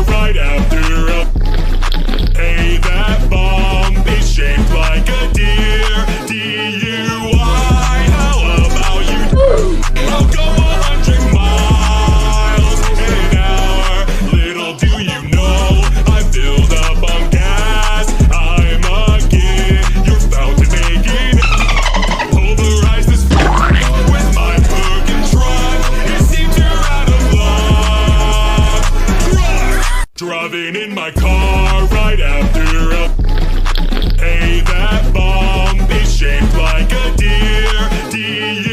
right after a. Hey, that bomb is shaped like a deer. DUI, how about you? I'll go 100 miles an hour. Little do you know, I filled up on gas. I'm a kid, you're fountain making. Pulverize this with my hook and truck. It seems you're out of luck. Driving in my car right after a. Hey, that bomb is shaped like a deer.